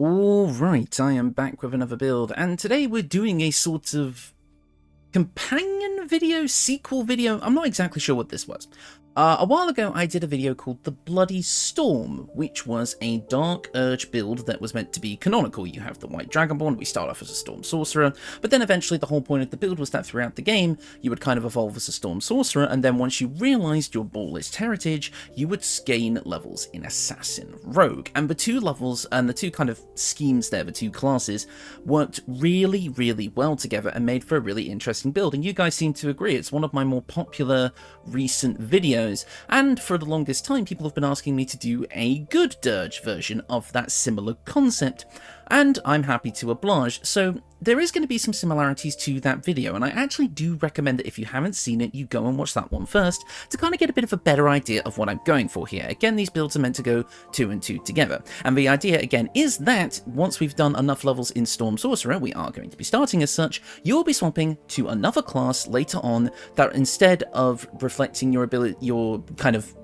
Alright, I am back with another build, and today we're doing a sort of companion video, sequel video. I'm not exactly sure what this was. A while ago I did a video called The Bloody Storm, which was a Dark Urge build that was meant to be canonical. You have the White Dragonborn, we start off as a Storm Sorcerer, but then eventually the whole point of the build was that throughout the game you would kind of evolve as a Storm Sorcerer, and then once you realised your Ballist heritage, you would gain levels in Assassin Rogue. And the two levels, and the two kind of schemes there, the two classes, worked really, really well together and made for a really interesting build, and you guys seem to agree. It's one of my more popular recent videos. And for the longest time, people have been asking me to do a good dirge version of that similar concept, and I'm happy to oblige. So there is going to be some similarities to that video, and I actually do recommend that if you haven't seen it, you go and watch that one first to kind of get a bit of a better idea of what I'm going for here. Again, these builds are meant to go 2 and 2 together, and the idea again is that once we've done enough levels in Storm Sorcerer, we are going to be starting as such, you'll be swapping to another class later on that, instead of reflecting your ability, your kind of,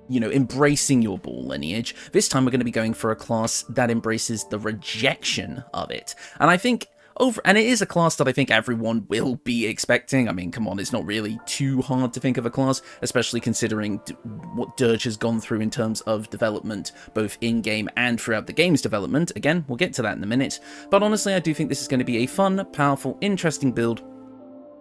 you know, embracing your ball lineage, this time we're going to be going for a class that embraces the rejection of it. And I think and it is a class that I think everyone will be expecting. I mean, come on, it's not really too hard to think of a class, especially considering what Dirge has gone through in terms of development, both in-game and throughout the game's development. Again, we'll get to that in a minute. But honestly, I do think this is going to be a fun, powerful, interesting build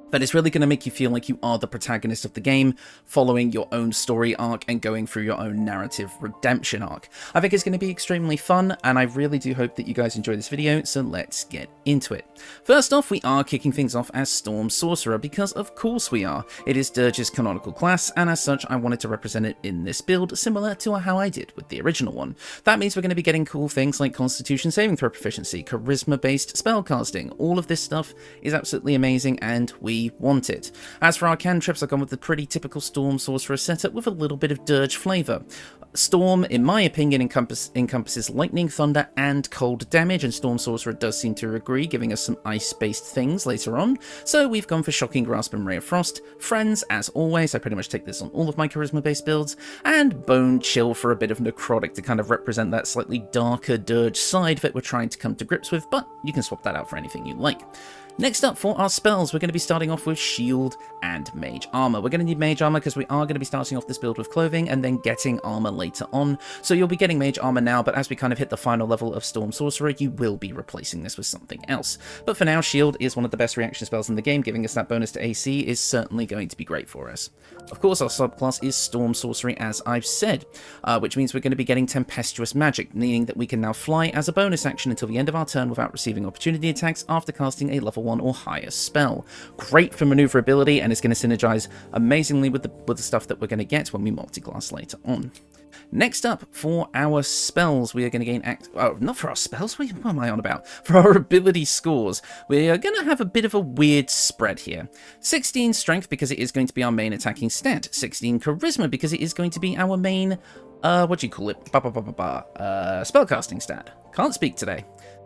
that is really going to make you feel like you are the protagonist of the game, following your own story arc and going through your own narrative redemption arc. I think it's going to be extremely fun, and I really do hope that you guys enjoy this video, so let's get into it. First off, we are kicking things off as Storm Sorcerer, because of course we are. It is Dirge's canonical class, and as such I wanted to represent it in this build, similar to how I did with the original one. That means we're going to be getting cool things like Constitution saving throw proficiency, charisma-based spellcasting. All of this stuff is absolutely amazing, and we want it. As for our cantrips, I've gone with the pretty typical Storm Sorcerer setup with a little bit of Dirge flavour. Storm, in my opinion, encompasses lightning, thunder, and cold damage, and Storm Sorcerer does seem to agree, giving us some ice-based things later on. So we've gone for Shocking Grasp and Ray of Frost. Friends, as always, I pretty much take this on all of my charisma-based builds, and Bone Chill for a bit of necrotic to kind of represent that slightly darker Dirge side that we're trying to come to grips with, but you can swap that out for anything you like. Next up for our spells, we're going to be starting off with Shield and Mage Armour. We're going to need Mage Armour because we are going to be starting off this build with Clothing and then getting Armour later on. So you'll be getting Mage Armour now, but as we kind of hit the final level of Storm Sorcerer, you will be replacing this with something else. But for now, Shield is one of the best reaction spells in the game, giving us that bonus to AC is certainly going to be great for us. Of course, our subclass is Storm Sorcery, as I've said, which means we're going to be getting Tempestuous Magic, meaning that we can now fly as a bonus action until the end of our turn without receiving opportunity attacks after casting a level 1 or higher spell. Great for maneuverability, and it's going to synergize amazingly with the stuff that we're going to get when we multiclass later on. Next up, for our spells, we are going to gain not for our spells, what am I on about? For our ability scores, we are going to have a bit of a weird spread here. 16 strength, because it is going to be our main attacking stat. 16 charisma, because it is going to be our main, what do you call it? Spellcasting stat. Can't speak today.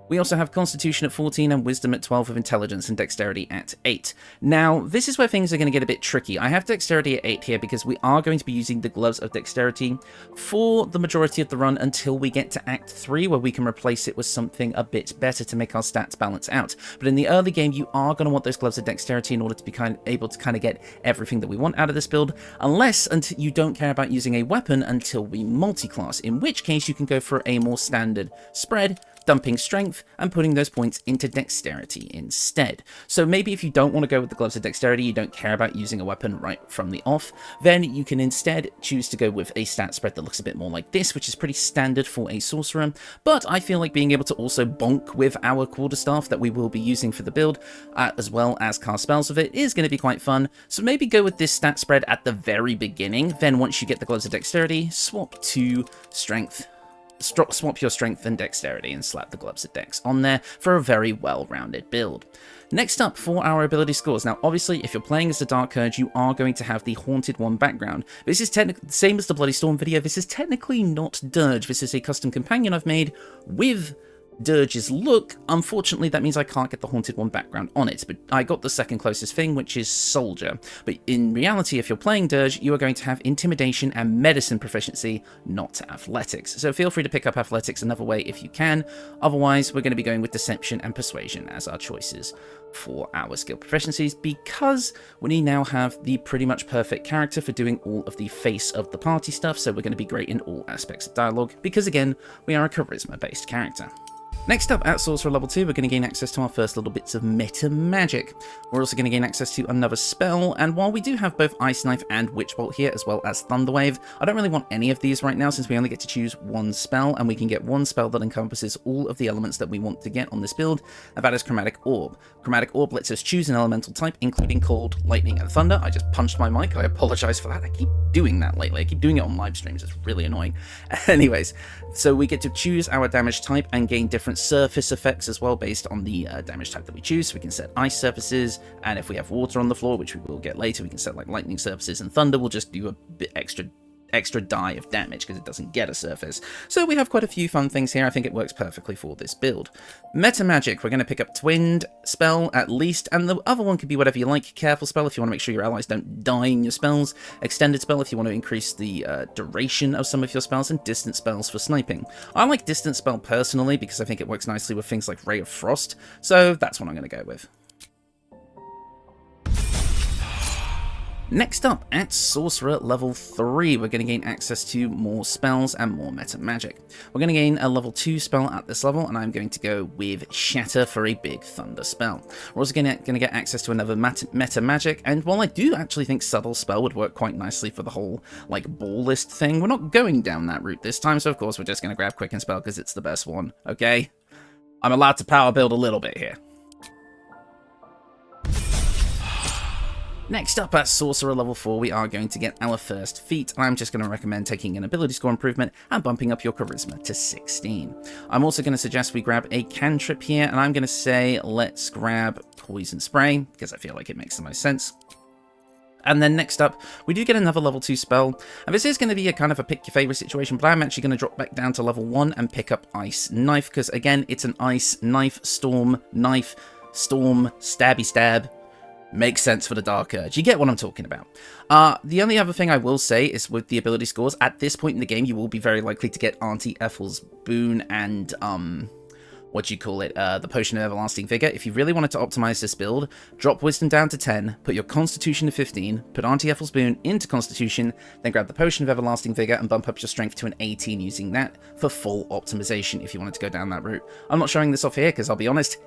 We also have Constitution at 14 and Wisdom at 12 with Intelligence and Dexterity at 8. Now, this is where things are going to get a bit tricky. I have Dexterity at 8 here because we are going to be using the Gloves of Dexterity for the majority of the run until we get to Act 3, where we can replace it with something a bit better to make our stats balance out. But in the early game, you are going to want those Gloves of Dexterity in order to be able to get everything that we want out of this build, unless until you don't care about using a weapon until we multiclass, in which case you can go for a more standard spread, dumping strength and putting those points into dexterity instead. So maybe if you don't want to go with the Gloves of Dexterity, you don't care about using a weapon right from the off, then you can instead choose to go with a stat spread that looks a bit more like this, which is pretty standard for a sorcerer. But I feel like being able to also bonk with our quarterstaff that we will be using for the build, as well as cast spells with it, is going to be quite fun. So maybe go with this stat spread at the very beginning, then once you get the Gloves of Dexterity, swap to strength. Swap your strength and dexterity and slap the Gloves of Dex on there for a very well-rounded build. Next up for our ability scores. Now, obviously, if you're playing as the Dark Urge, you are going to have the Haunted One background. This is technically the same as the Bloody Storm video. This is technically not Dirge. This is a custom companion I've made with Dirge's look, unfortunately that means I can't get the Haunted One background on it, but I got the second closest thing, which is Soldier. But in reality, if you're playing Dirge, you are going to have Intimidation and Medicine proficiency, not Athletics. So feel free to pick up Athletics another way if you can, otherwise we're going to be going with Deception and Persuasion as our choices for our skill proficiencies, because we now have the pretty much perfect character for doing all of the face of the party stuff, so we're going to be great in all aspects of dialogue, because again, we are a charisma-based character. Next up, at Sorcerer level 2, we're going to gain access to our first little bits of meta magic. We're also going to gain access to another spell, and while we do have both Ice Knife and Witch Bolt here, as well as Thunder Wave, I don't really want any of these right now since we only get to choose one spell, and we can get one spell that encompasses all of the elements that we want to get on this build, and that is Chromatic Orb. Chromatic Orb lets us choose an elemental type, including Cold, Lightning, and Thunder. I just punched my mic, I apologize for that. I keep doing that lately. I keep doing it on live streams, it's really annoying. Anyways, so we get to choose our damage type and gain different surface effects as well based on the damage type that we choose. So we can set ice surfaces, and if we have water on the floor, which we will get later, we can set like lightning surfaces, and thunder will just do a bit extra die of damage because it doesn't get a surface. So we have quite a few fun things here. I think it works perfectly for this build. Meta magic, we're going to pick up Twinned spell at least, and the other one could be whatever you like. Careful spell if you want to make sure your allies don't die in your spells. Extended spell if you want to increase the duration of some of your spells, and distant spells for sniping. I like distant spell personally because I think it works nicely with things like Ray of Frost, so that's what I'm going to go with. Next up, at Sorcerer level 3, we're going to gain access to more spells and more meta magic. We're going to gain a level 2 spell at this level, and I'm going to go with Shatter for a big thunder spell. We're also going to get access to another meta magic, and while I do actually think Subtle Spell would work quite nicely for the whole, like, ball list thing, we're not going down that route this time, so of course we're just going to grab Quicken Spell because it's the best one, okay? I'm allowed to power build a little bit here. Next up at Sorcerer level 4, we are going to get our first feat, and I'm just going to recommend taking an ability score improvement and bumping up your charisma to 16. I'm also going to suggest we grab a cantrip here, and I'm going to say let's grab Poison Spray, because I feel like it makes the most sense. And then next up, we do get another level 2 spell, and this is going to be a kind of a pick your favorite situation, but I'm actually going to drop back down to level 1 and pick up Ice Knife, because again, it's an Ice Knife, Storm, Stabby Stab. Makes sense for the Dark Urge. You get what I'm talking about. The only other thing I will say is with the ability scores, at this point in the game, you will be very likely to get Auntie Ethel's Boon and, the Potion of Everlasting Vigor. If you really wanted to optimize this build, drop Wisdom down to 10, put your Constitution to 15, put Auntie Ethel's Boon into Constitution, then grab the Potion of Everlasting Vigor and bump up your Strength to an 18 using that for full optimization if you wanted to go down that route. I'm not showing this off here because I'll be honest,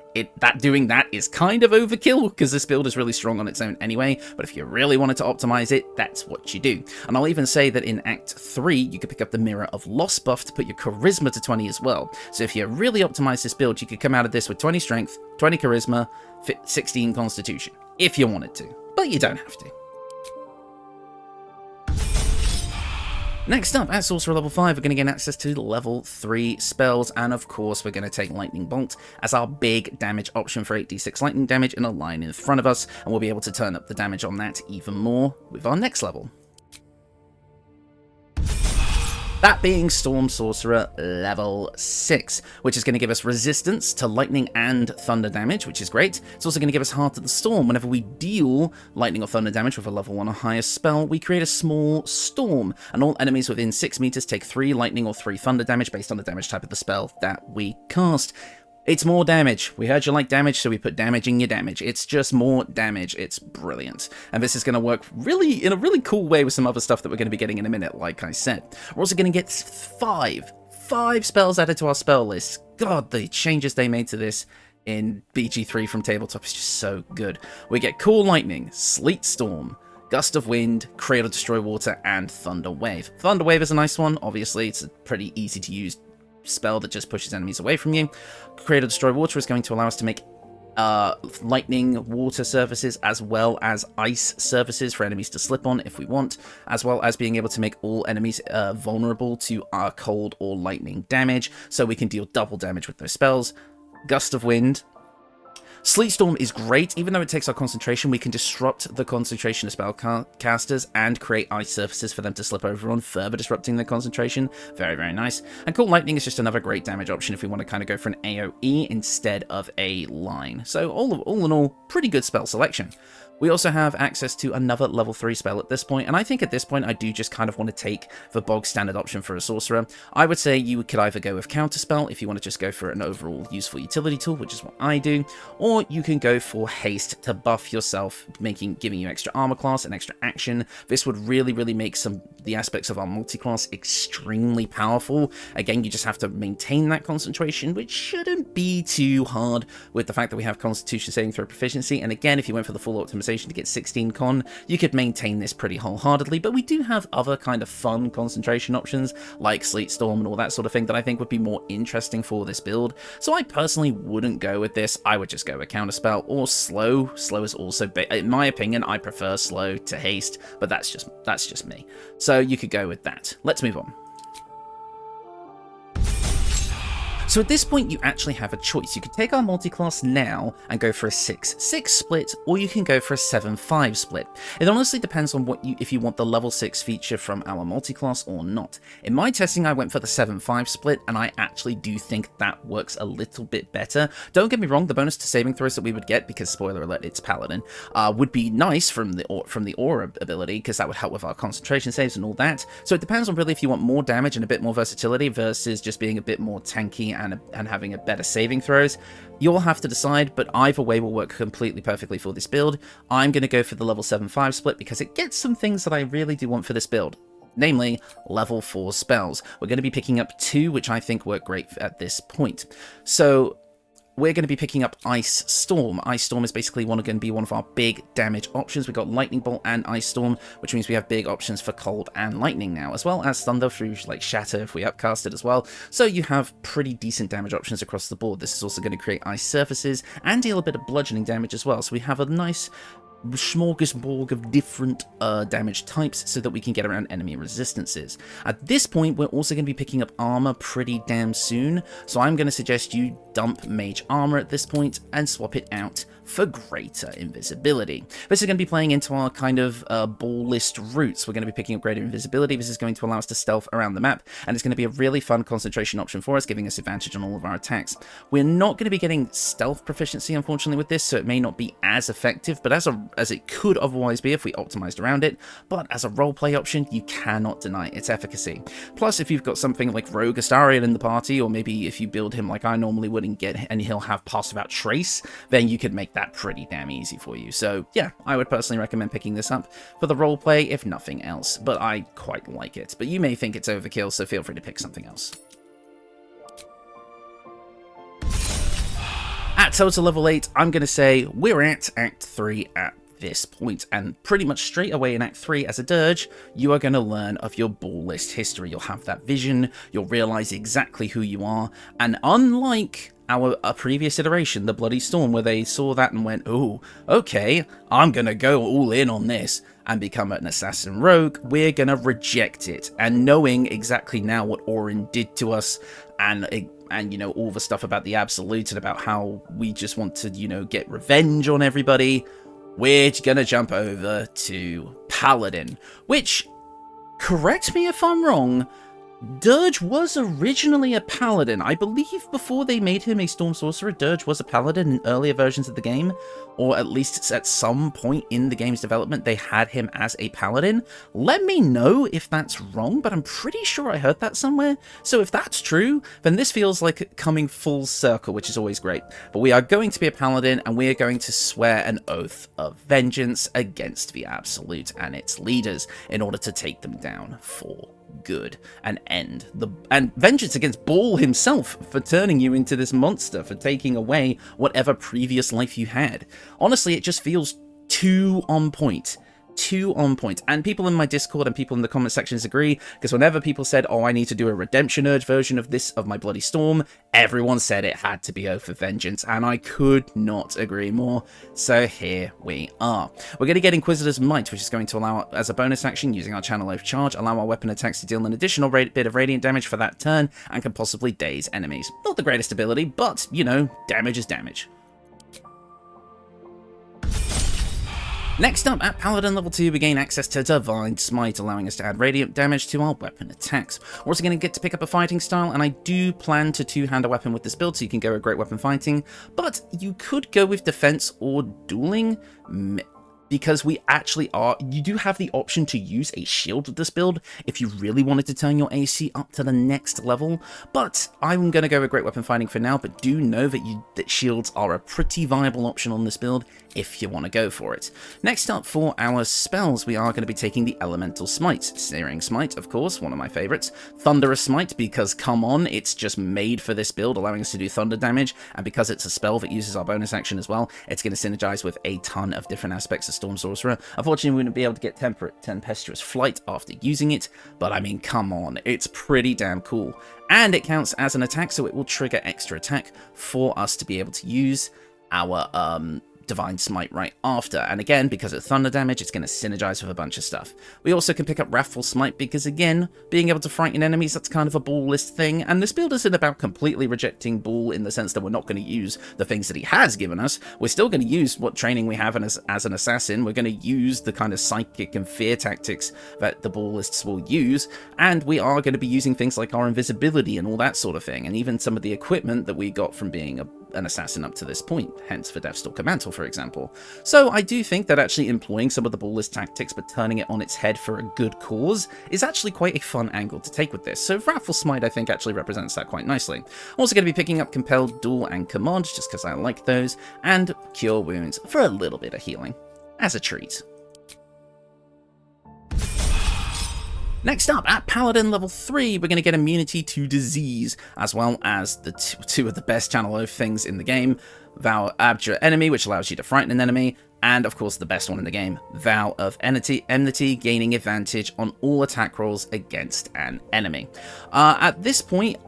doing that is kind of overkill because this build is really strong on its own anyway, but if you really wanted to optimize it, that's what you do. And I'll even say that in Act 3, you could pick up the Mirror of Loss buff to put your Charisma to 20 as well. So if you really optimize this build, you could come out of this with 20 Strength, 20 Charisma, 16 Constitution, if you wanted to, but you don't have to. Next up, at Sorcerer level 5, we're going to gain access to level 3 spells, and of course we're going to take Lightning Bolt as our big damage option for 8d6 lightning damage in a line in front of us, and we'll be able to turn up the damage on that even more with our next level. That being Storm Sorcerer level 6, which is going to give us resistance to lightning and thunder damage, which is great. It's also going to give us Heart of the Storm. Whenever we deal lightning or thunder damage with a level 1 or higher spell, we create a small storm, and all enemies within 6 meters take 3 lightning or 3 thunder damage based on the damage type of the spell that we cast. It's more damage. We heard you like damage, so we put damage in your damage. It's just more damage. It's brilliant. And this is going to work really in a really cool way with some other stuff that we're going to be getting in a minute, like I said. We're also going to get 5 spells added to our spell list. God, the changes they made to this in BG3 from Tabletop is just so good. We get Cool Lightning, Sleet Storm, Gust of Wind, Cradle Destroy Water, and Thunder Wave. Thunder Wave is a nice one. Obviously, it's a pretty easy to use spell that just pushes enemies away from you. Cradle Destroy Water is going to allow us to make lightning water surfaces as well as ice surfaces for enemies to slip on if we want, as well as being able to make all enemies vulnerable to our cold or lightning damage, so we can deal double damage with those spells. Gust of Wind. Sleet Storm is great. Even though it takes our concentration, we can disrupt the concentration of spellcasters and create ice surfaces for them to slip over on, further disrupting their concentration. Very, very nice. And Cool Lightning is just another great damage option if we want to kind of go for an AoE instead of a line. So all in all, pretty good spell selection. We also have access to another level 3 spell at this point, and I think at this point I do just kind of want to take the bog standard option for a sorcerer. I would say you could either go with Counterspell if you want to just go for an overall useful utility tool, which is what I do, or you can go for Haste to buff yourself, giving you extra armor class and extra action. This would really, really make the aspects of our multi-class extremely powerful. Again, you just have to maintain that concentration, which shouldn't be too hard with the fact that we have Constitution saving throw proficiency, and again, if you went for the full optimization to get 16 con, you could maintain this pretty wholeheartedly, but we do have other kind of fun concentration options like Sleet Storm and all that sort of thing that I think would be more interesting for this build. So I personally wouldn't go with this. I would just go with Counterspell or Slow. Slow is also, in my opinion, I prefer Slow to Haste, but that's just me. So you could go with that. Let's move on. So at this point, you actually have a choice. You could take our multi-class now and go for a 6-6 split, or you can go for a 7-5 split. It honestly depends on if you want the level 6 feature from our multi-class or not. In my testing, I went for the 7-5 split, and I actually do think that works a little bit better. Don't get me wrong, the bonus to saving throws that we would get, because spoiler alert, it's Paladin, would be nice from the aura ability, because that would help with our concentration saves and all that. So it depends on really if you want more damage and a bit more versatility versus just being a bit more tanky and having a better saving throws. You'll have to decide, but either way will work completely perfectly for this build. I'm going to go for the level 7-5 split because it gets some things that I really do want for this build. Namely, level 4 spells. We're going to be picking up 2, which I think work great at this point. So we're going to be picking up Ice Storm. Ice Storm is basically going to be one of our big damage options. We've got Lightning Bolt and Ice Storm, which means we have big options for Cold and Lightning now, as well as Thunder through like Shatter if we upcast it as well. So you have pretty decent damage options across the board. This is also going to create ice surfaces and deal a bit of bludgeoning damage as well. So we have a nice smorgasbord of different damage types so that we can get around enemy resistances. At this point, we're also going to be picking up armor pretty damn soon, so I'm going to suggest you dump mage armor at this point and swap it out for greater invisibility. This is going to be playing into our kind of ball list roots. We're going to be picking up greater invisibility. This is going to allow us to stealth around the map, and it's going to be a really fun concentration option for us, giving us advantage on all of our attacks. We're not going to be getting stealth proficiency, unfortunately, with this, so it may not be as effective, but as it could otherwise be if we optimized around it. But as a roleplay option, you cannot deny its efficacy. Plus, if you've got something like Rogue Astarion in the party, or maybe if you build him like I normally would and he'll have Pass Without Trace, then you could make that pretty damn easy for you. So yeah, I would personally recommend picking this up for the roleplay, if nothing else, but I quite like it. But you may think it's overkill, so feel free to pick something else. At total level 8, I'm going to say we're at Act 3 at this point, and pretty much straight away in Act 3 as a dirge, you are going to learn of your ball list history. You'll have that vision, you'll realize exactly who you are, and unlike our previous iteration, the Bloody Storm, where they saw that and went, oh, okay, I'm gonna go all in on this and become an assassin rogue, we're gonna reject it. And knowing exactly now what Orin did to us, and you know, all the stuff about the Absolute and about how we just want to, you know, get revenge on everybody, we're gonna jump over to Paladin, which, correct me if I'm wrong, Dirge was originally a Paladin. I believe before they made him a Storm Sorcerer, Dirge was a Paladin in earlier versions of the game, or at least at some point in the game's development they had him as a Paladin. Let me know if that's wrong, but I'm pretty sure I heard that somewhere. So if that's true, then this feels like coming full circle, which is always great. But we are going to be a Paladin, and we are going to swear an oath of vengeance against the Absolute and its leaders in order to take them down for good and and vengeance against Ball himself for turning you into this monster, for taking away whatever previous life you had. Honestly, it just feels too on point. And people in my Discord and people in the comment sections agree, because whenever people said, oh, I need to do a Redemption Urge version of this, of my Bloody Storm, everyone said it had to be Oath of Vengeance, and I could not agree more. So here we are. We're going to get Inquisitor's Might, which is going to allow, as a bonus action, using our Channel Oath charge, allow our weapon attacks to deal an additional bit of radiant damage for that turn, and can possibly daze enemies. Not the greatest ability, but, you know, damage is damage. Next up, at Paladin level 2, we gain access to Divine Smite, allowing us to add radiant damage to our weapon attacks. We're also going to get to pick up a fighting style, and I do plan to two-hand a weapon with this build, so you can go a great weapon fighting, but you could go with defense or dueling, because we actually you do have the option to use a shield with this build if you really wanted to turn your AC up to the next level, but I'm going to go with great weapon fighting for now, but do know that shields are a pretty viable option on this build if you want to go for it. Next up for our spells, we are going to be taking the Elemental Smite. Searing Smite, of course, one of my favorites. Thunderous Smite, because come on, it's just made for this build, allowing us to do thunder damage, and because it's a spell that uses our bonus action as well, it's going to synergize with a ton of different aspects of Storm Sorcerer. Unfortunately, we wouldn't be able to get Tempestuous Flight after using it, but I mean, come on, it's pretty damn cool. And it counts as an attack, so it will trigger extra attack for us to be able to use our Divine Smite right after, and again, because it's thunder damage, it's going to synergize with a bunch of stuff. We also can pick up Wrathful Smite, because again, being able to frighten enemies, that's kind of a Bull list thing, and this build isn't about completely rejecting Bull in the sense that we're not going to use the things that he has given us. We're still going to use what training we have as an assassin. We're going to use the kind of psychic and fear tactics that the Bull lists will use, and we are going to be using things like our invisibility and all that sort of thing, and even some of the equipment that we got from being an assassin up to this point, hence the Deathstalker Mantle, for example. So I do think that actually employing some of the Bull list tactics but turning it on its head for a good cause is actually quite a fun angle to take with this. So Wrathful Smite, I think, actually represents that quite nicely. I'm also going to be picking up Compelled Duel and Command, just because I like those, and Cure Wounds for a little bit of healing, as a treat. Next up, at Paladin level 3, we're going to get immunity to disease, as well as the two of the best channel oath things in the game, Vow Abjure Enemy, which allows you to frighten an enemy, and of course the best one in the game, Vow of Enmity, gaining advantage on all attack rolls against an enemy. At this point,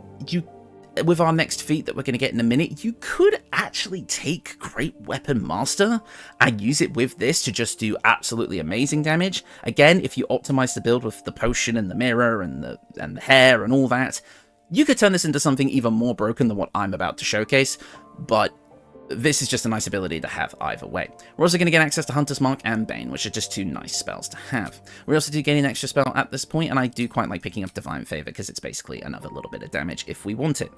with our next feat that we're going to get in a minute, you could actually take Great Weapon Master and use it with this to just do absolutely amazing damage. Again, if you optimize the build with the potion and the mirror and the hair and all that, you could turn this into something even more broken than what I'm about to showcase, but this is just a nice ability to have either way. We're also going to get access to Hunter's Mark and Bane, which are just two nice spells to have. We also do gain an extra spell at this point, and I do quite like picking up Divine Favor because it's basically another little bit of damage if we want it.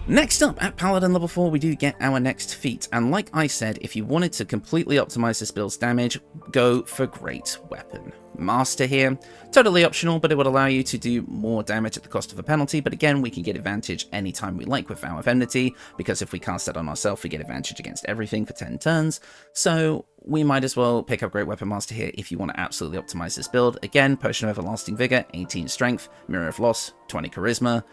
Next up, at Paladin level 4, we do get our next feat, and like I said, if you wanted to completely optimize this build's damage, go for Great Weapon Master here. Totally optional, but it would allow you to do more damage at the cost of a penalty, but again, we can get advantage anytime we like with Vow of Enmity, because if we cast that on ourselves, we get advantage against everything for 10 turns, so we might as well pick up Great Weapon Master here if you want to absolutely optimize this build. Again, Potion of Everlasting Vigor, 18 Strength, Mirror of Loss, 20 Charisma,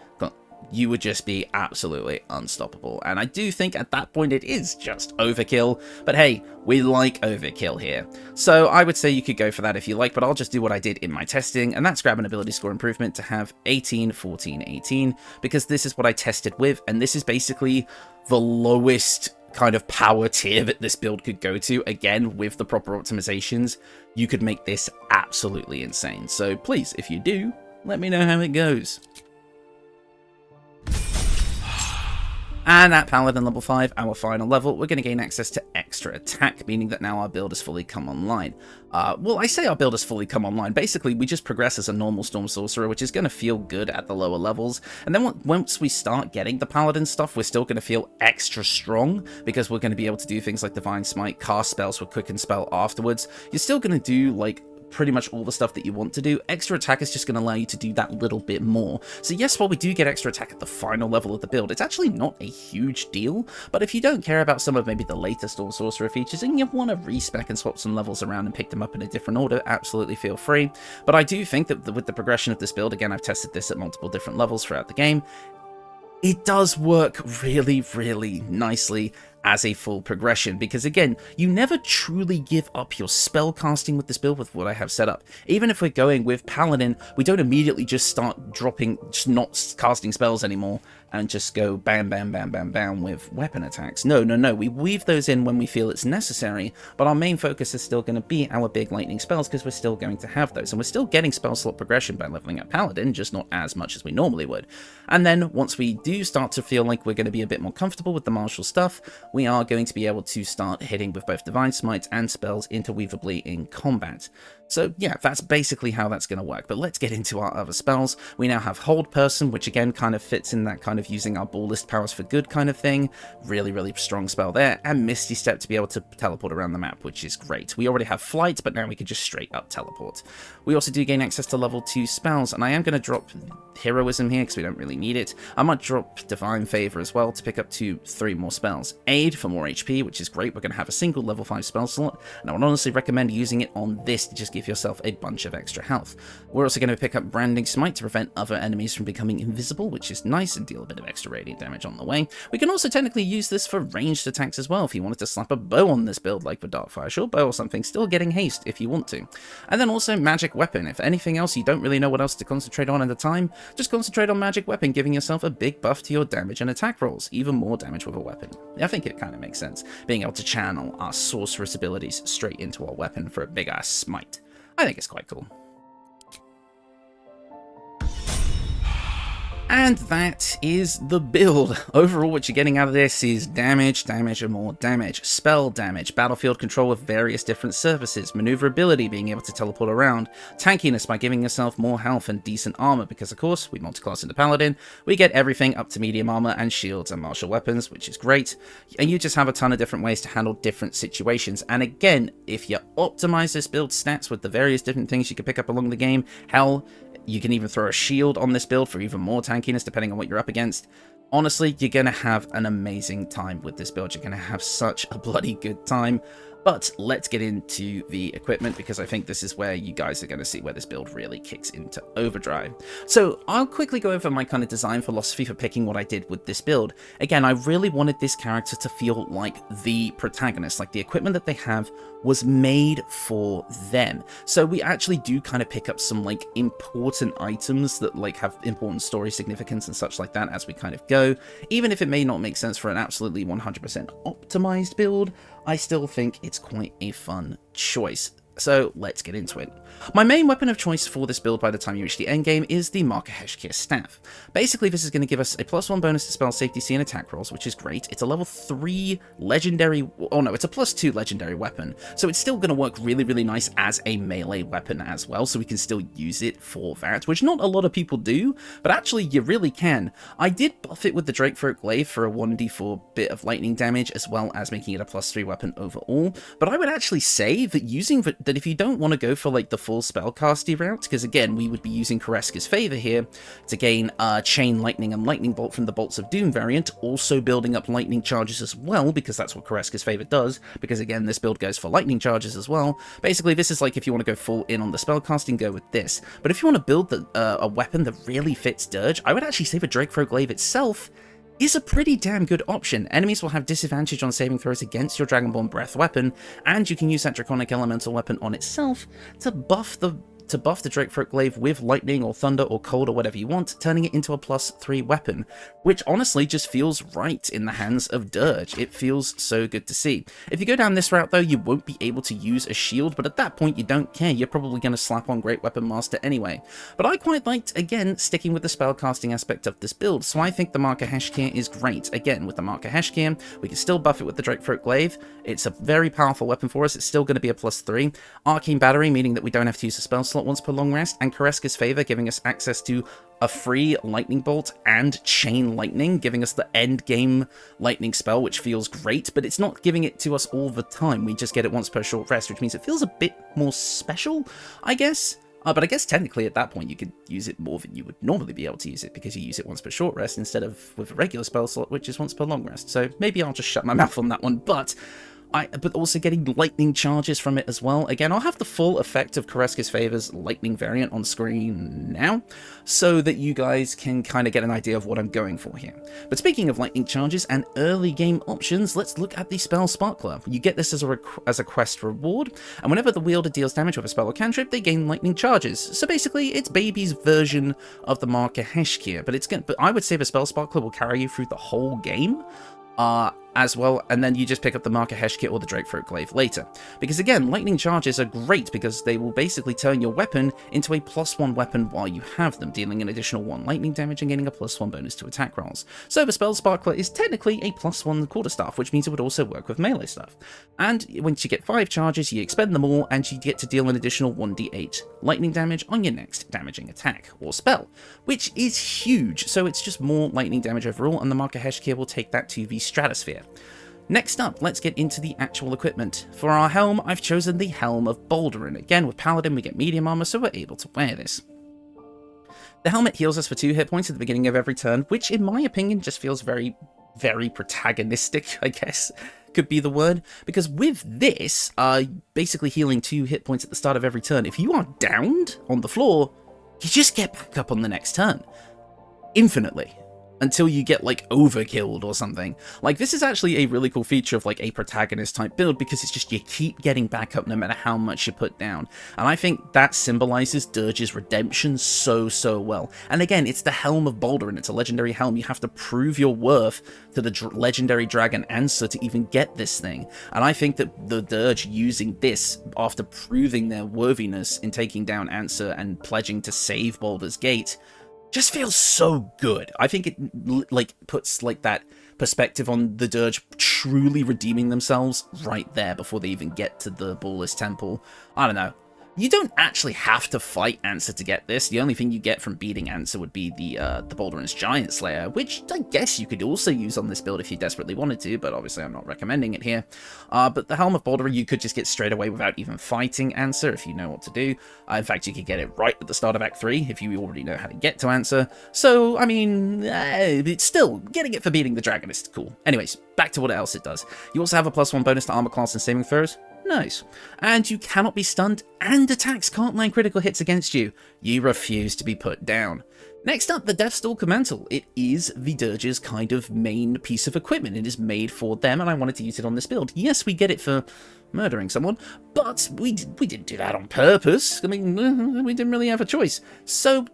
you would just be absolutely unstoppable. And I do think at that point it is just overkill, but hey, we like overkill here. So I would say you could go for that if you like, but I'll just do what I did in my testing, and that's grab an ability score improvement to have 18, 14, 18, because this is what I tested with, and this is basically the lowest kind of power tier that this build could go to. Again, with the proper optimizations, you could make this absolutely insane. So please, if you do, let me know how it goes. And at Paladin level 5, our final level, we're going to gain access to extra attack, meaning that now our build has fully come online. Well, I say our build has fully come online. Basically, we just progress as a normal Storm Sorcerer, which is going to feel good at the lower levels. And then once we start getting the Paladin stuff, we're still going to feel extra strong, because we're going to be able to do things like Divine Smite, cast spells with Quicken Spell afterwards. You're still going to do, like, pretty much all the stuff that you want to do. Extra attack is just going to allow you to do that little bit more. So yes, while we do get extra attack at the final level of the build, it's actually not a huge deal, but if you don't care about some of maybe the later Storm Sorcerer features and you want to respec and swap some levels around and pick them up in a different order, absolutely feel free. But I do think that with the progression of this build, again, I've tested this at multiple different levels throughout the game, it does work really, really nicely as a full progression, because again, you never truly give up your spell casting with this build with what I have set up. Even if we're going with Paladin, we don't immediately just start dropping, just not casting spells anymore and just go bam, bam, bam, bam, bam with weapon attacks. No, we weave those in when we feel it's necessary, but our main focus is still going to be our big lightning spells, because we're still going to have those, and we're still getting spell slot progression by leveling up Paladin, just not as much as we normally would. And then once we do start to feel like we're going to be a bit more comfortable with the martial stuff, we are going to be able to start hitting with both Divine Smite and spells interweavably in combat. So yeah, that's basically how that's going to work. But let's get into our other spells. We now have Hold Person, which again kind of fits in that kind of using our ball list powers for good kind of thing. Really, really strong spell there. And Misty Step to be able to teleport around the map, which is great. We already have Flight, but now we can just straight up teleport. We also do gain access to level 2 spells, and I am going to drop Heroism here because we don't really need it. I might drop Divine Favor as well to pick up 3 more spells. Aid for more HP, which is great. We're going to have a single level 5 spell slot, and I would honestly recommend using it on this to just give yourself a bunch of extra health. We're also going to pick up Branding Smite to prevent other enemies from becoming invisible, which is nice, and deal a bit of extra radiant damage on the way. We can also technically use this for ranged attacks as well if you wanted to slap a bow on this build like the Darkfire Short Bow or something, still getting haste if you want to. And then also Magic Weapon. If anything else you don't really know what else to concentrate on at the time, just concentrate on Magic Weapon, giving yourself a big buff to your damage and attack rolls, even more damage with a weapon. I think it kind of makes sense, being able to channel our sorceress abilities straight into our weapon for a big ass smite. I think it's quite cool. And that is the build. Overall, what you're getting out of this is damage, damage, and more damage. Spell damage, battlefield control with various different surfaces, maneuverability, being able to teleport around, tankiness by giving yourself more health and decent armor, because of course, we multiclass into Paladin, we get everything up to medium armor and shields and martial weapons, which is great. And you just have a ton of different ways to handle different situations. And again, if you optimize this build stats with the various different things you can pick up along the game, hell, you can even throw a shield on this build for even more tankiness, depending on what you're up against. Honestly, you're going to have an amazing time with this build. You're going to have such a bloody good time. But let's get into the equipment, because I think this is where you guys are going to see where this build really kicks into overdrive. So I'll quickly go over my kind of design philosophy for picking what I did with this build. Again, I really wanted this character to feel like the protagonist, like the equipment that they have was made for them. So we actually do kind of pick up some like important items that like have important story significance and such like that as we kind of go. Even if it may not make sense for an absolutely 100% optimized build, I still think it's quite a fun choice. So let's get into it. My main weapon of choice for this build by the time you reach the endgame is the Marker Heshkir Staff. Basically, this is going to give us a +1 bonus to spell safety C and attack rolls, which is great. It's a level 3 legendary, oh no, it's a +2 legendary weapon, so it's still going to work really, really nice as a melee weapon as well, so we can still use it for that, which not a lot of people do, but actually you really can. I did buff it with the Drakethroat Glaive for a 1d4 bit of lightning damage, as well as making it a +3 weapon overall, but I would actually say that that if you don't want to go for like the full spellcasty route, because again, we would be using Koreska's Favor here to gain Chain Lightning and Lightning Bolt from the Bolts of Doom variant, also building up lightning charges as well, because that's what Koreska's Favor does, because again, this build goes for lightning charges as well. Basically, this is like if you want to go full in on the spellcasting, go with this. But if you want to build a weapon that really fits Dirge, I would actually say the Drakethroat Glaive itself is a pretty damn good option. Enemies will have disadvantage on saving throws against your Dragonborn Breath weapon, and you can use that Draconic Elemental weapon on itself to buff the Drakethroat Glaive with lightning or thunder or cold or whatever you want, turning it into a +3 weapon, which honestly just feels right in the hands of Dirge. It feels so good to see. If you go down this route though, you won't be able to use a shield, but at that point you don't care, you're probably going to slap on Great Weapon Master anyway. But I quite liked, again, sticking with the spellcasting aspect of this build, so I think the Marker Heshkir is great. Again, with the Marker Heshkir, we can still buff it with the Drakethroat Glaive. It's a very powerful weapon for us, it's still going to be a +3. Arcane Battery, meaning that we don't have to use a spell slot once per long rest, and Koreska's Favor, giving us access to a free Lightning Bolt and Chain Lightning, giving us the end game lightning spell, which feels great, but it's not giving it to us all the time. We just get it once per short rest, which means it feels a bit more special, I guess. But I guess technically at that point you could use it more than you would normally be able to use it, because you use it once per short rest instead of with a regular spell slot, which is once per long rest. So maybe I'll just shut my mouth on that one, but also getting lightning charges from it as well. Again, I'll have the full effect of Koreska's Favor's lightning variant on screen now, so that you guys can kind of get an idea of what I'm going for here. But speaking of lightning charges and early game options, let's look at the spell Sparkler. You get this as a quest reward, and whenever the wielder deals damage with a spell or cantrip, they gain lightning charges. So basically, it's Baby's version of the Marker Heshkir, but I would say the spell Sparkler will carry you through the whole game. as well, and then you just pick up the Marker Hesh kit or the Drakethroat Glaive later. Because again, lightning charges are great because they will basically turn your weapon into a +1 weapon while you have them, dealing an additional 1 lightning damage and getting a +1 bonus to attack rolls. So the Spell Sparkler is technically a +1 quarterstaff, which means it would also work with melee stuff. And once you get 5 charges, you expend them all, and you get to deal an additional 1d8 lightning damage on your next damaging attack or spell, which is huge. So it's just more lightning damage overall, and the Marker Hesh kit will take that to the stratosphere. Next up, let's get into the actual equipment. For our helm, I've chosen the Helm of Baldur, and again, with Paladin we get medium armor, so we're able to wear this. The helmet heals us for 2 hit points at the beginning of every turn, which in my opinion just feels very, very protagonistic, I guess could be the word, because with this, basically healing 2 hit points at the start of every turn, if you are downed on the floor, you just get back up on the next turn. Infinitely. Until you get, like, overkilled or something. Like, this is actually a really cool feature of, like, a protagonist-type build, because it's just you keep getting back up no matter how much you put down. And I think that symbolizes Dirge's redemption so, so well. And again, it's the Helm of Baldur, and it's a legendary helm. You have to prove your worth to the legendary dragon Answer to even get this thing. And I think that the Dirge using this, after proving their worthiness in taking down Answer and pledging to save Baldur's Gate, just feels so good. I think it like puts like that perspective on the Dirge truly redeeming themselves right there before they even get to the Ballless Temple. I don't know. You don't actually have to fight Answer to get this. The only thing you get from beating Answer would be the Balduran's Giant Slayer, which I guess you could also use on this build if you desperately wanted to, but obviously I'm not recommending it here. But the Helm of Baldur, you could just get straight away without even fighting Answer if you know what to do. In fact, you could get it right at the start of Act 3 if you already know how to get to Answer. So, I mean, it's still, getting it for beating the dragon is cool. Anyways, back to what else it does. You also have a +1 bonus to armor class and saving throws. Nice. And you cannot be stunned, and attacks can't land critical hits against you. You refuse to be put down. Next up, the Deathstalker Mantle. It is the Dirge's kind of main piece of equipment. It is made for them, and I wanted to use it on this build. Yes, we get it for murdering someone, but we didn't do that on purpose. I mean, we didn't really have a choice. So,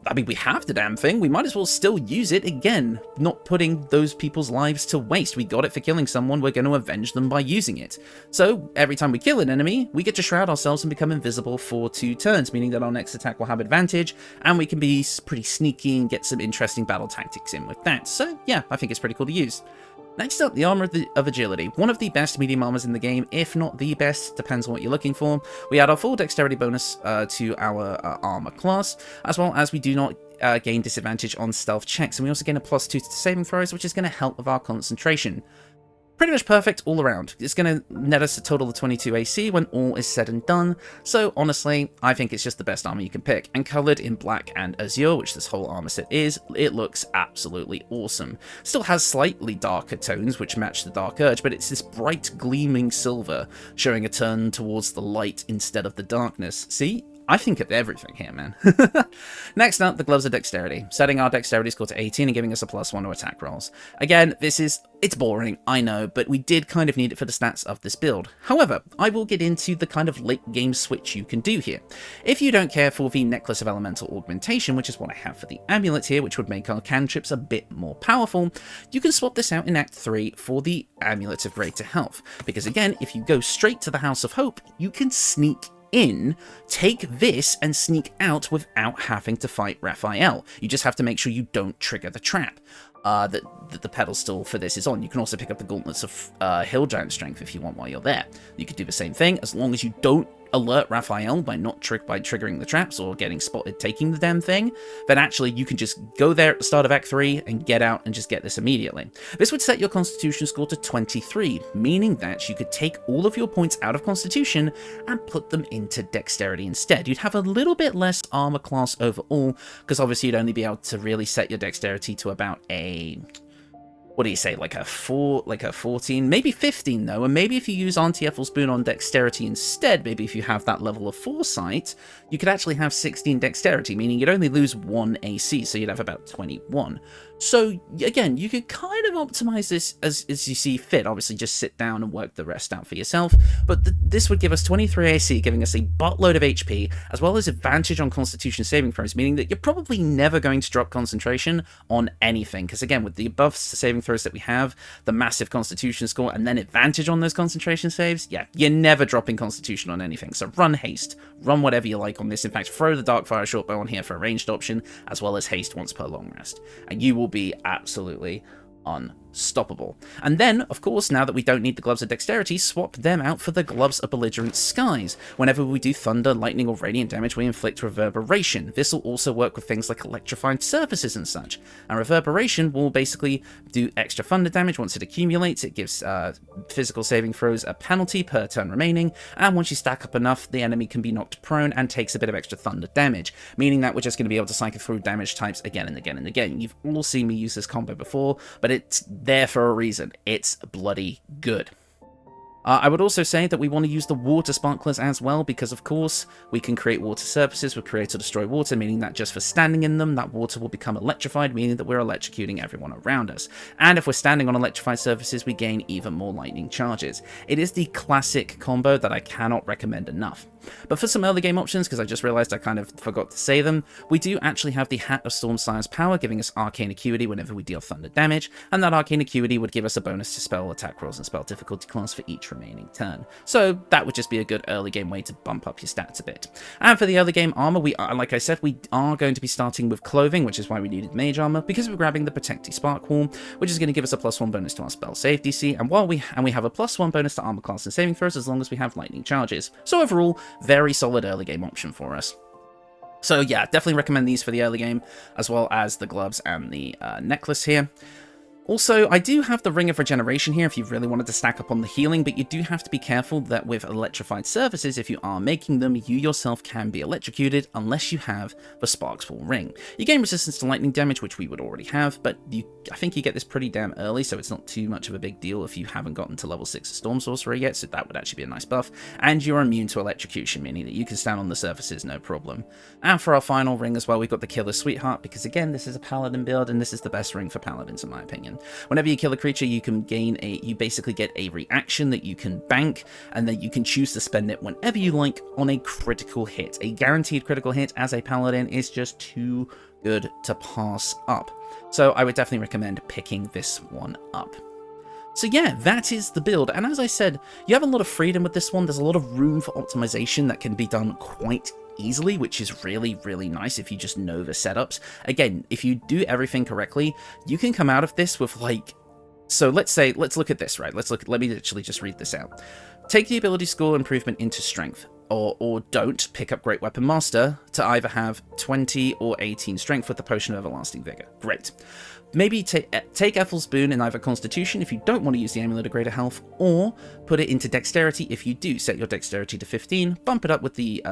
I mean, we have the damn thing. We might as well still use it. Again, not putting those people's lives to waste. We got it for killing someone. We're going to avenge them by using it. So every time we kill an enemy, we get to shroud ourselves and become invisible for 2 turns, meaning that our next attack will have advantage, and we can be pretty sneaky and get some interesting battle tactics in with that. So yeah, I think it's pretty cool to use. Next up, the Armour of Agility. One of the best medium armors in the game, if not the best, depends on what you're looking for. We add our full dexterity bonus to our armor class, as well as we do not gain disadvantage on stealth checks, and we also gain a +2 to saving throws, which is going to help with our concentration. Pretty much perfect all around. It's going to net us a total of 22 AC when all is said and done, so honestly, I think it's just the best armor you can pick. And coloured in black and azure, which this whole armor set is, it looks absolutely awesome. Still has slightly darker tones, which match the Dark Urge, but it's this bright gleaming silver, showing a turn towards the light instead of the darkness. See? I think of everything here, man. Next up, the Gloves of Dexterity, setting our dexterity score to 18 and giving us a +1 to attack rolls. Again, it's boring, I know, but we did kind of need it for the stats of this build. However, I will get into the kind of late game switch you can do here. If you don't care for the Necklace of Elemental Augmentation, which is what I have for the amulet here, which would make our cantrips a bit more powerful, you can swap this out in Act 3 for the Amulet of Greater Health. Because again, if you go straight to the House of Hope, you can sneak in, take this, and sneak out without having to fight Raphael. You just have to make sure you don't trigger the trap that the pedestal for this is on. You can also pick up the Gauntlets of Hill Giant Strength if you want while you're there. You could do the same thing, as long as you don't alert Raphael by triggering the traps or getting spotted taking the damn thing, then actually you can just go there at the start of Act 3 and get out and just get this immediately. This would set your Constitution score to 23, meaning that you could take all of your points out of Constitution and put them into Dexterity instead. You'd have a little bit less armor class overall, because obviously you'd only be able to really set your Dexterity to about a... what do you say, like a 14, maybe 15 though, and maybe if you use Auntie Ethel's Boon on Dexterity instead, maybe if you have that level of Foresight, you could actually have 16 Dexterity, meaning you'd only lose 1 AC, so you'd have about 21. So again, you could kind of optimize this as you see fit. Obviously, just sit down and work the rest out for yourself. But this would give us 23 AC, giving us a buttload of HP, as well as advantage on Constitution saving throws, meaning that you're probably never going to drop concentration on anything. Because again, with the buffs to saving throws that we have, the massive Constitution score, and then advantage on those concentration saves, yeah, you're never dropping Constitution on anything. So run haste, run whatever you like on this. In fact, throw the Darkfire shortbow on here for a ranged option, as well as haste once per long rest, and you will be absolutely unstoppable. And then, of course, now that we don't need the Gloves of Dexterity, swap them out for the Gloves of Belligerent Skies. Whenever we do thunder, lightning, or radiant damage, we inflict reverberation. This will also work with things like electrified surfaces and such. And reverberation will basically do extra thunder damage once it accumulates. It gives physical saving throws a penalty per turn remaining, and once you stack up enough, the enemy can be knocked prone and takes a bit of extra thunder damage, meaning that we're just going to be able to cycle through damage types again and again and again. You've all seen me use this combo before, but it's there for a reason. It's bloody good. I would also say that we want to use the water sparklers as well, because of course we can create water surfaces with create or destroy water, meaning that just for standing in them, that water will become electrified, meaning that we're electrocuting everyone around us. And if we're standing on electrified surfaces, we gain even more lightning charges. It is the classic combo that I cannot recommend enough. But for some early game options, because I just realized I kind of forgot to say them, we do actually have the Hat of Stormsire's power, giving us Arcane Acuity whenever we deal thunder damage, and that Arcane Acuity would give us a bonus to spell attack rolls and spell difficulty class for each remaining turn. So that would just be a good early game way to bump up your stats a bit. And for the early game armor, like I said, we are going to be starting with clothing, which is why we needed mage armor, because we're grabbing the Protecty Spark Wall, which is going to give us a +1 bonus to our spell save DC, and we have a +1 bonus to armor class and saving throws as long as we have lightning charges. So overall, very solid early game option for us. So yeah, definitely recommend these for the early game, as well as the gloves and the necklace here. Also, I do have the Ring of Regeneration here if you really wanted to stack up on the healing, but you do have to be careful that with electrified surfaces, if you are making them, you yourself can be electrocuted unless you have the Sparksfall Ring. You gain resistance to lightning damage, which we would already have, but I think you get this pretty damn early, so it's not too much of a big deal if you haven't gotten to level 6 of Storm Sorcerer yet, so that would actually be a nice buff. And you're immune to electrocution, meaning that you can stand on the surfaces no problem. And for our final ring as well, we've got the Killer Sweetheart, because again, this is a Paladin build, and this is the best ring for Paladins in my opinion. Whenever you kill a creature, you can you basically get a reaction that you can bank, and then you can choose to spend it whenever you like on a critical hit. A guaranteed critical hit as a Paladin is just too good to pass up. So I would definitely recommend picking this one up. So yeah, that is the build, and as I said, you have a lot of freedom with this one. There's a lot of room for optimization that can be done quite easily, which is really, really nice if you just know the setups. Again, if you do everything correctly, you can come out of this with like, so let's look at this, right? Let me actually just read this out. Take the ability score improvement into strength, or don't pick up Great Weapon Master to either have 20 or 18 strength with the Potion of Everlasting Vigor. Great. Maybe take Ethel's Boon in either Constitution if you don't want to use the Amulet of Greater Health, or put it into Dexterity if you do. Set your Dexterity to 15, bump it up with the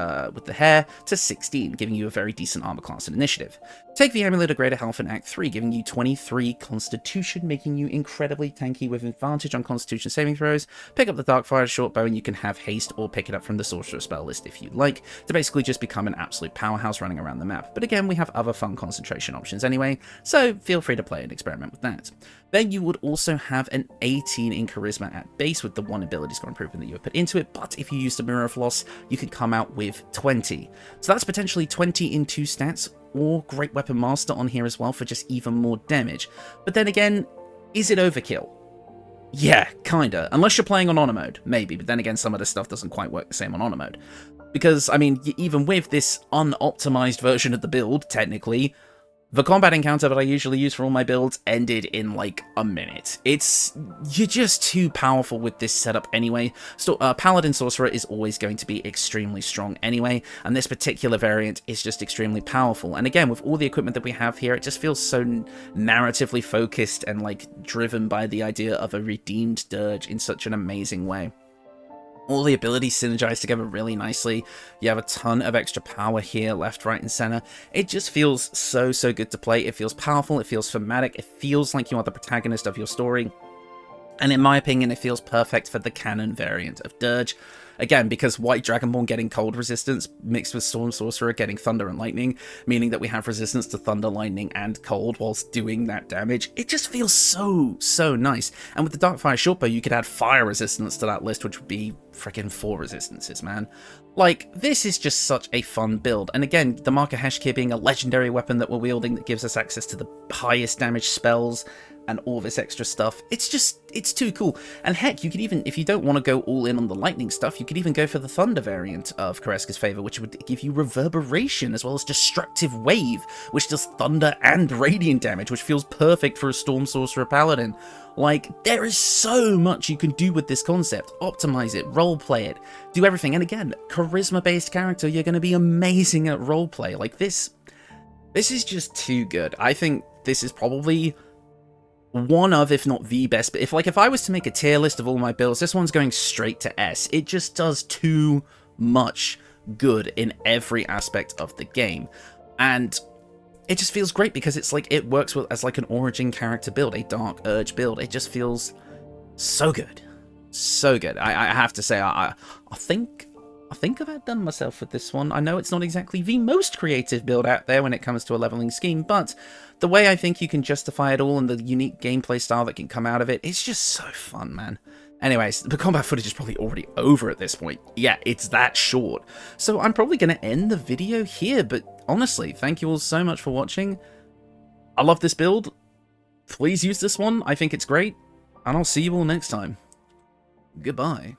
hair to 16, giving you a very decent armor class and initiative. Take the Amulet of Greater Health in Act 3, giving you 23 Constitution, making you incredibly tanky with advantage on Constitution saving throws. Pick up the Darkfire Shortbow, and you can have haste or pick it up from the Sorcerer spell list if you like, to basically just become an absolute powerhouse running around the map. But again, we have other fun concentration options anyway, so feel free to play and experiment with that. Then you would also have an 18 in Charisma at base with the one ability score improvement that you would put into it, but if you use the Mirror of Loss, you can come out with 20. So that's potentially 20 in 2 stats, or Great Weapon Master on here as well for just even more damage. But then again, is it overkill? Yeah, kinda. Unless you're playing on Honor Mode, maybe, but then again, some of the stuff doesn't quite work the same on Honor Mode. Because, I mean, even with this unoptimized version of the build, technically, the combat encounter that I usually use for all my builds ended in like a minute. You're just too powerful with this setup anyway. So Paladin Sorcerer is always going to be extremely strong anyway, and this particular variant is just extremely powerful. And again, with all the equipment that we have here, it just feels so narratively focused and like driven by the idea of a redeemed dirge in such an amazing way. All the abilities synergize together really nicely. You have a ton of extra power here, left, right, and center. It just feels so, so good to play. It feels powerful. It feels thematic. It feels like you are the protagonist of your story. And in my opinion, it feels perfect for the canon variant of Dirge. Again, because White Dragonborn getting cold resistance mixed with Storm Sorcerer getting thunder and lightning, meaning that we have resistance to thunder, lightning, and cold whilst doing that damage. It just feels so nice. And with the Darkfire Shortbow, you could add fire resistance to that list, which would be freaking 4 resistances, man. Like, this is just such a fun build. And again, the Mark of Heshkir being a legendary weapon that we're wielding that gives us access to the highest damage spells and all this extra stuff. It's too cool. And heck, you could even, if you don't want to go all in on the lightning stuff, you could even go for the thunder variant of Koreska's Favor, which would give you reverberation as well as destructive wave, which does thunder and radiant damage, which feels perfect for a Storm Sorcerer Paladin. Like, there is so much you can do with this concept. Optimize it, roleplay it, do everything. And again, charisma-based character, you're going to be amazing at roleplay. Like, this is just too good. I think this is probably one of, if not the best, but if I was to make a tier list of all my builds, this one's going straight to S. It just does too much good in every aspect of the game, and it just feels great because it's like it works with as like an origin character build, a Dark Urge build. It just feels so good, so good. I have to say, I think I've outdone myself with this one. I know it's not exactly the most creative build out there when it comes to a leveling scheme, but the way I think you can justify it all and the unique gameplay style that can come out of it, it's just so fun, man. Anyways, the combat footage is probably already over at this point. Yeah, it's that short. So I'm probably going to end the video here, but honestly, thank you all so much for watching. I love this build. Please use this one. I think it's great. And I'll see you all next time. Goodbye.